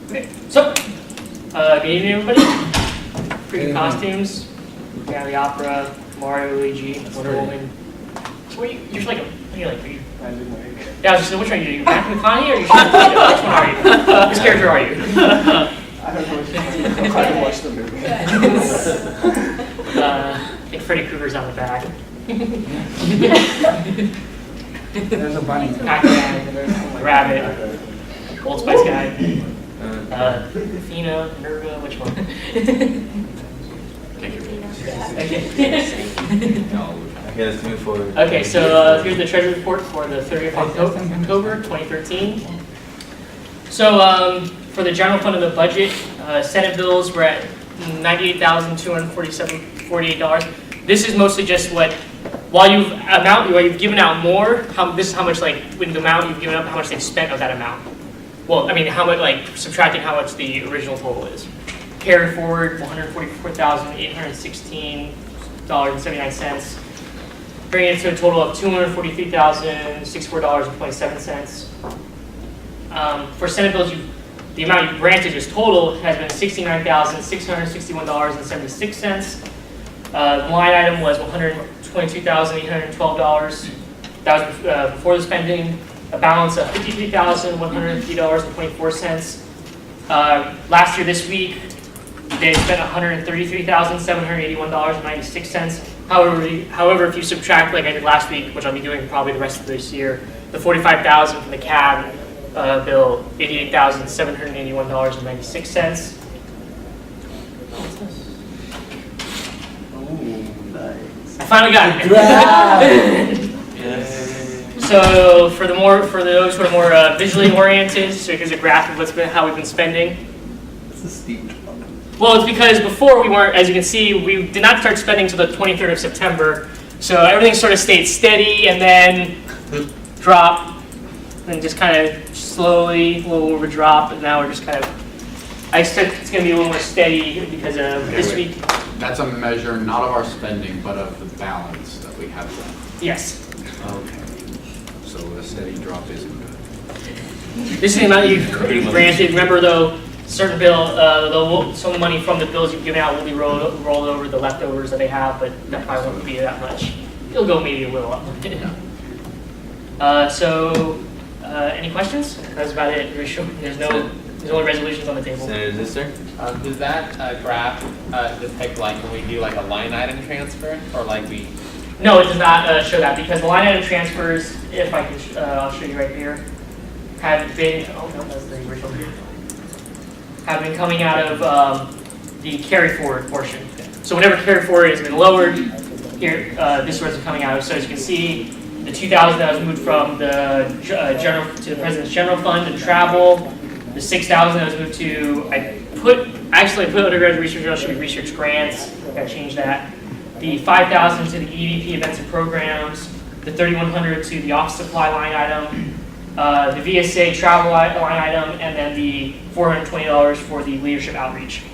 Okay, so, good evening everybody. Freaking costumes. We have the opera, Mario, Luigi, Wonder Woman. You're like yeah, I was just saying, which one are you? Matthew McConaughey or are you Sean Tatum? Which one are you? Which character are you? I don't know which one. I haven't watched the movie. I think Freddy Krueger's on the back. There's a bunny. Pac-Man, Rabbit, Old Spice guy. Athena, Nerva, which one? Okay, let's move forward. Okay, so here's the treasury report for the 30th of October 2013. So for the general fund of the budget, Senate bills were at $98,247.48. This is mostly just what, while you've given out more, this is how much, like, with the amount you've given up, how much they've spent of that amount. Well, I mean, how much, like, subtracting how much the original total is. Carry forward, $144,816.79. Bringing it to a total of $243,064.27. For Senate bills, the amount you granted just total has been $69,661.76. The line item was $122,812. That was before the spending. A balance of $53,103.24. Last year, this week, they spent $133,781.96. However, if you subtract, like I did last week, which I'll be doing probably the rest of this year, the $45,000 from the cab bill, $88,781.96. I finally got it. Yes. So for those who are more visually oriented, so here's a graph of how we've been spending. It's a steep drop. Well, it's because before we weren't, as you can see, we did not start spending until the 23rd of September. So everything sort of stayed steady and then drop, and just kind of slowly, a little over drop, and now we're just kind of, I expect it's going to be a little more steady because of this week. That's a measure not of our spending, but of the balance that we have left. Yes. Okay. So a steady drop isn't good. This is the amount you've granted. Remember though, certain some money from the bills you've given out will be rolled over the leftovers that they have, but that probably won't be that much. It'll go maybe a little up. Any questions? That's about it. There's no resolutions on the table. Senator Lister? Does that graph depict like when we do like a line item transfer, or like we? No, it does not show that because the line item transfers, if I can, I'll show you right here, have been. Oh no, that's the original. Have been coming out of the carry forward portion. So whenever carry forward has been lowered, here this is where it's coming out of. So as you can see, the 2,000 that was moved from the general to the President's General Fund and travel. The 6,000 that was moved to, I put undergraduate research, it should be research grants, gotta change that. The 5,000 to the EVP events and programs, the 3,100 to the office supply line item, the VSA travel line item, and then the $420 for the leadership outreach.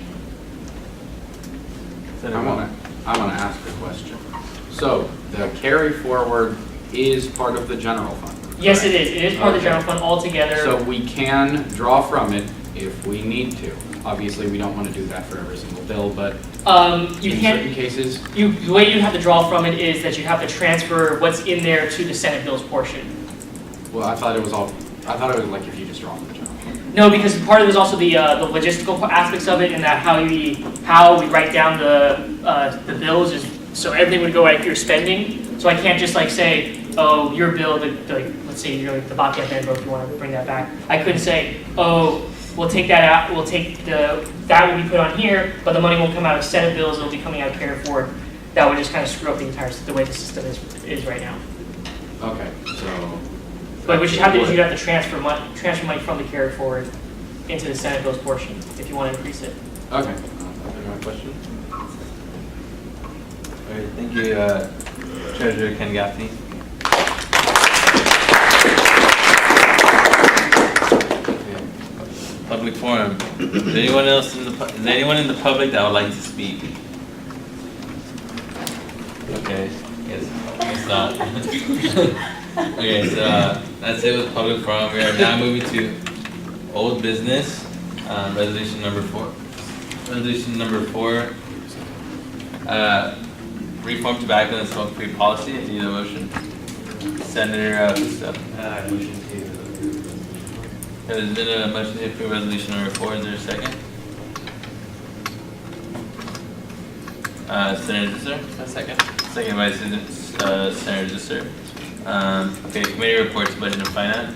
I want to ask a question. So the carry forward is part of the general fund? Yes, it is. It is part of the general fund altogether. So we can draw from it if we need to. Obviously, we don't want to do that for every single bill, but you in can't. certain cases, The way you have to draw from it is that you have to transfer what's in there to the Senate bills portion. well, I thought it was like if you just draw from the general fund. No, because part of it is also the logistical aspects of it, and that how we write down the bills is so everything would go at your spending. So I can't just like say, oh, your bill, let's say you're like the Bobcat Band bill, if you want to bring that back. I couldn't say, oh, we'll take that out. We'll take that will be put on here, but the money won't come out of Senate bills. It'll be coming out of carry forward. That would just kind of screw up the way the system is right now. Okay, so. But what you have to do is you have to transfer money from the carry forward into the Senate bills portion if you want to increase it. Okay. Any more questions? All right, thank you, Treasurer Ken Gaffney. Public forum. Is anyone in the public that would like to speak? Okay, yes, it's not. Okay, so that's it with public forum. We are now moving to old business. Resolution number 4. Resolution number 4. Reform tobacco and smoke-free policy. I need a motion. Senator Fusto. Motion to. There's been a motion to approve resolution number 4. Is there a second? Senator Zisser? A second. Second by Senator Zisser. Okay, committee reports, budget and finance.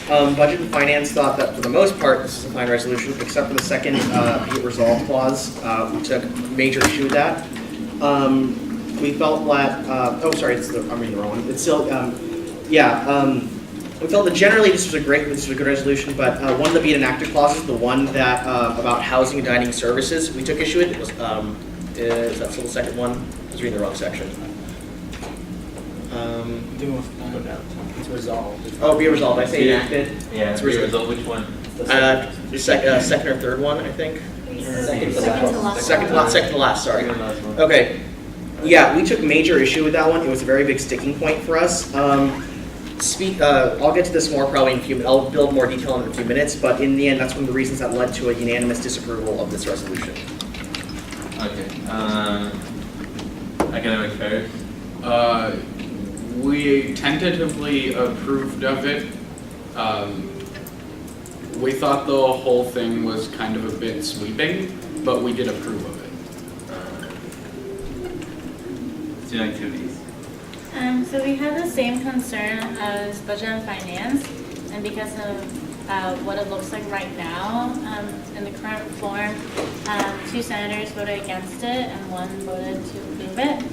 Budget and Finance thought that for the most part, this is a fine resolution, except for the second, be it resolved clause. We took major issue with that. We felt that, I'm reading the wrong one. It's still, we felt that generally this was a good resolution, but one of the be it enacted clauses, the one that, about housing and dining services, we took issue with. It was, is that still the second one? I was reading the wrong section. It's resolved. Oh, be resolved. I say enacted. Yeah, It's it's result. Which one? Second or third one, I think. Second to last. Second to last, sorry. Second last one. Okay. Yeah, we took major issue with that one. It was a very big sticking point for us. I'll get to this more probably in a few minutes. I'll build more detail on it in a few minutes, but in the end, that's one of the reasons that led to a unanimous disapproval of this resolution. Okay. Academic affairs. We tentatively approved of it. We thought the whole thing was kind of a bit sweeping, but we did approve of it. Student activities. So we had the same concern as budget and finance, and because of what it looks like right now, in the current form, 2 senators voted against it and 1 voted to approve it.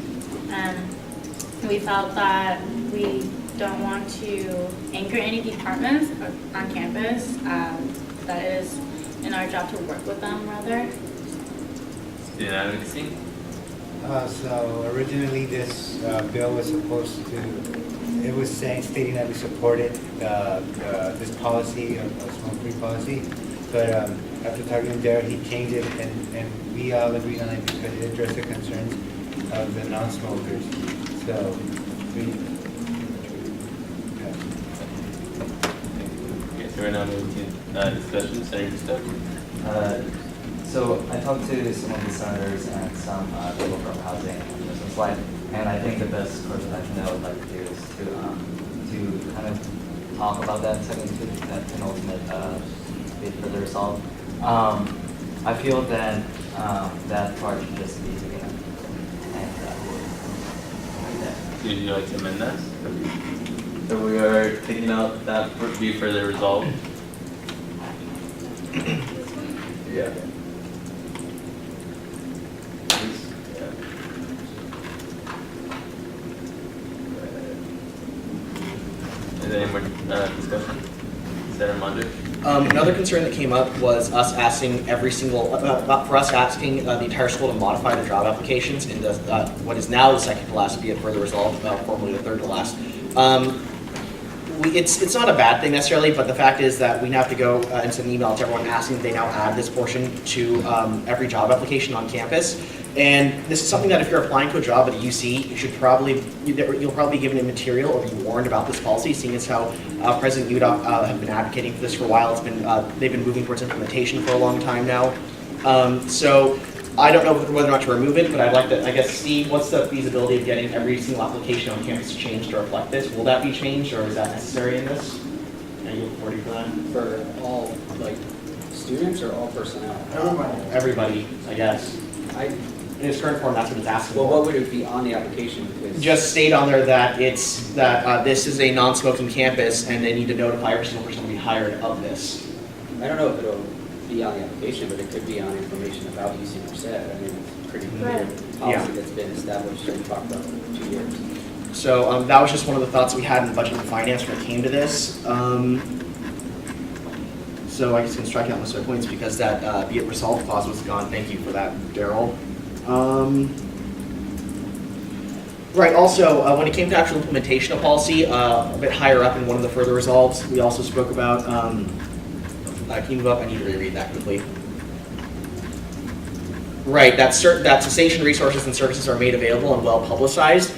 We felt that we don't want to anchor any departments on campus. That is in our job to work with them rather. Student advocacy. So originally this bill was supposed to, it was stating that we supported this policy of smoke-free policy, but after talking to Derek, he changed it and we all agreed on it because it addressed the concerns of the non-smokers. So we. Okay, so we're now moving to discussion. Senator Fusto. So I talked to some of the senators and some people from housing and business life, and I think the best course of action that I would like to do is to kind of talk about that penultimate bit further resolved. I feel that that part should just be taken up. Would you like to amend that? So we are taking out that be further resolved. Yeah. Is there any more discussion? Senator Munder? Another concern that came up was us asking the entire school to modify the job applications in the what is now the second to last, be it further resolved, formerly the third to last. It's not a bad thing necessarily, but the fact is that we have to go and send an email to everyone asking that they now add this portion to every job application on campus. And this is something that if you're applying to a job at a UC, you'll probably be given a material or be warned about this policy, seeing as how President Udall have been advocating for this for a while. It's been they've been moving towards implementation for a long time now. So I don't know whether or not to remove it, but I'd like to, I guess, Steve, what's the feasibility of getting every single application on campus changed to reflect this? Will that be changed, or is that necessary in this? Are you looking forward to that? For all, like, students or all personnel? Everybody, I guess. In its current form, that's what it's asking Well, for. what would it be on the application? Because Just state on there that this is a non-smoking campus, and they need to notify every single person to be hired of this. I don't know if it'll be on the application, but it could be on information about UC Merced. I mean, it's pretty clear policy that's been established and talked about for 2 years. So that was just one of the thoughts we had in budget and finance when it came to this. So I guess I can strike out most of the points because that be it resolved clause was gone. Thank you for that, Daryl. Right, also, when it came to actual implementation of policy, a bit higher up in one of the further resolves, we also spoke about, can you move up? I need to reread that quickly. Right, that cessation resources and services are made available and well publicized.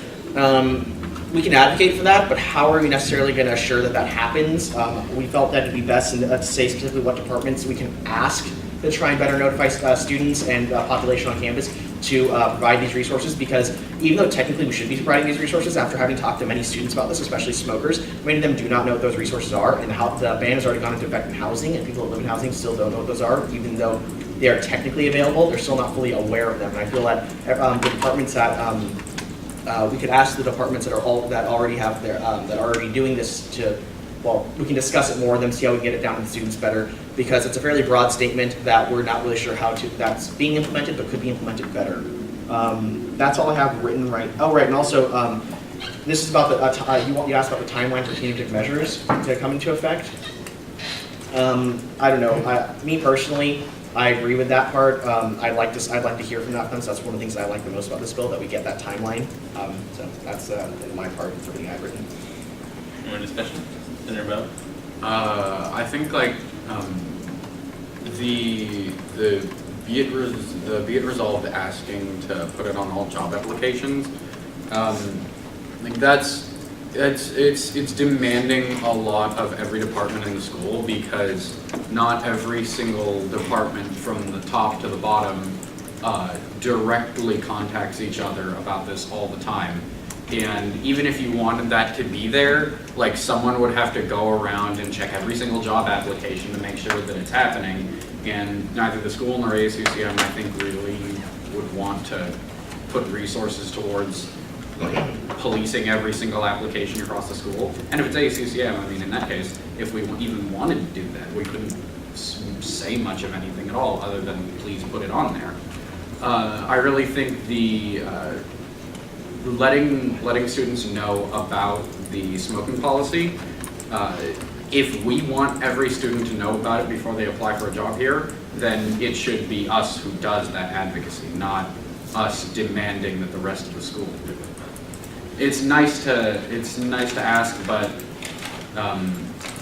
we can advocate for that, but how are we necessarily going to assure that that happens? We felt that it'd be best to say specifically what departments we can ask to try and better notify students and population on campus to provide these resources, because even though technically we should be providing these resources, after having talked to many students about this, especially smokers, many of them do not know what those resources are, and how the ban has already gone into effect in housing, and people who live in housing still don't know what those are, even though they are technically available, they're still not fully aware of them. And I feel that the departments that we could ask the departments that already have their that are already doing this to, well, we can discuss it more with them, see how we can get it down to the students better, because it's a fairly broad statement that we're not really sure how that's being implemented, but could be implemented better. That's all I have written right. Oh, right, and also this is about the you asked about the timeline for punitive measures to come into effect. I don't know. Me personally, I agree with that part. I'd like to hear from that, so that's one of the things I like the most about this bill, that we get that timeline. So that's my part for the I've written. More discussion? Senator Bell? I think like the be it resolved asking to put it on all job applications. I think it's demanding a lot of every department in the school, because not every single department from the top to the bottom directly contacts each other about this all the time. And even if you wanted that to be there, like someone would have to go around and check every single job application to make sure that it's happening. And neither the school nor ASUCM, I think, really would want to put resources towards like policing every single application across the school. And if it's ASUCM, I mean, in that case, if we even wanted to do that, we couldn't say much of anything at all other than please put it on there. I really think the letting students know about the smoking policy, if we want every student to know about it before they apply for a job here, then it should be us who does that advocacy, not us demanding that the rest of the school do it. It's nice to ask, but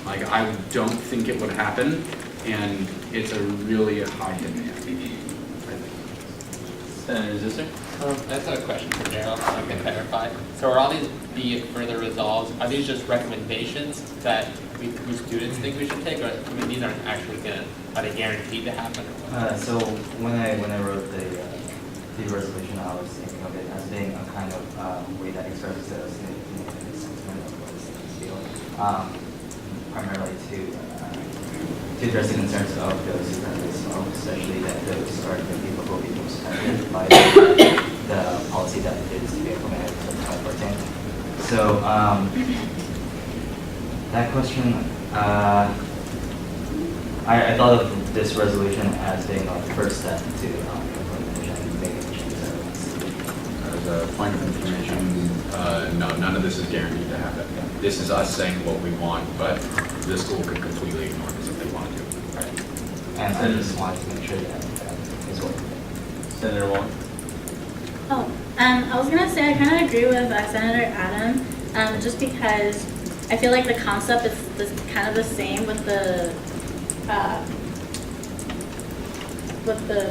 like I don't think it would happen, and it's a really high demand. Senator Zisser? That's a question for Daryl, so I can clarify. So are all these be it further resolved, are these just recommendations that we students think we should take, or I mean these aren't actually are they guaranteed to happen? Or what? So when I wrote the resolution, I was thinking of it as being a kind of way that expresses a significant sentiment of what the students feel, primarily to address the concerns of those who currently smoke, especially that those are the people who will be most affected by the policy that is to be implemented in 2014. So that question, I thought of this resolution as being like the first step to implementation and making changes that we want to see. As a point of information, no, none of this is guaranteed to happen. This is us saying what we want, but the school could completely ignore this if they wanted to. Right. And I just wanted to make sure that is what. Senator Wong? Oh, I was gonna say I kind of agree with Senator Adam, just because I feel like the concept is kind of the same with the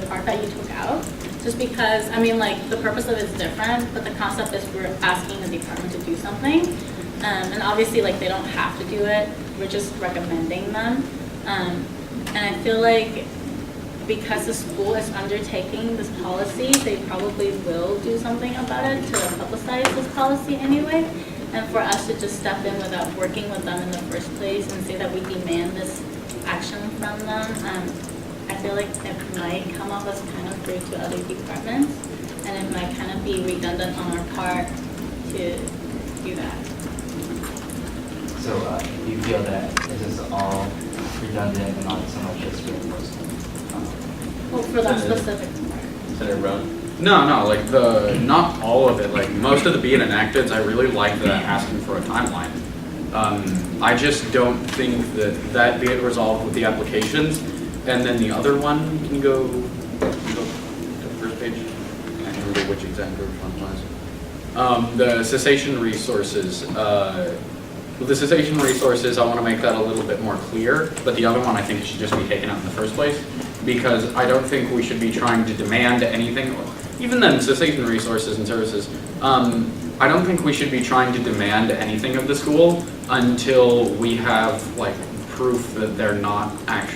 part that you took out. Just because, I mean, like, the purpose of it is different, but the concept is we're asking the department to do something. And obviously, like, they don't have to do it, we're just recommending them. And I feel like because the school is undertaking this policy, they probably will do something about it to publicize this policy anyway. And for us to just step in without working with them in the first place and say that we demand this action from them, I feel like it might come off as kind of rude to other departments, and it might kind of be redundant on our part to do that. So you feel that this is all redundant and not so much just reinforcement? Well, for that specific part. Senator Brown? No, like not all of it. Like most of the being enacted, I really like the asking for a timeline. I just don't think that be it resolved with the applications. And then the other one, can you go to the first page? I can't remember which executive was. The cessation resources. With the cessation resources, I want to make that a little bit more clear, but the other one I think it should just be taken out in the first place, because I don't think we should be trying to demand anything. Even then, cessation resources and services, I don't think we should be trying to demand anything of the school until we have like proof that they're not actually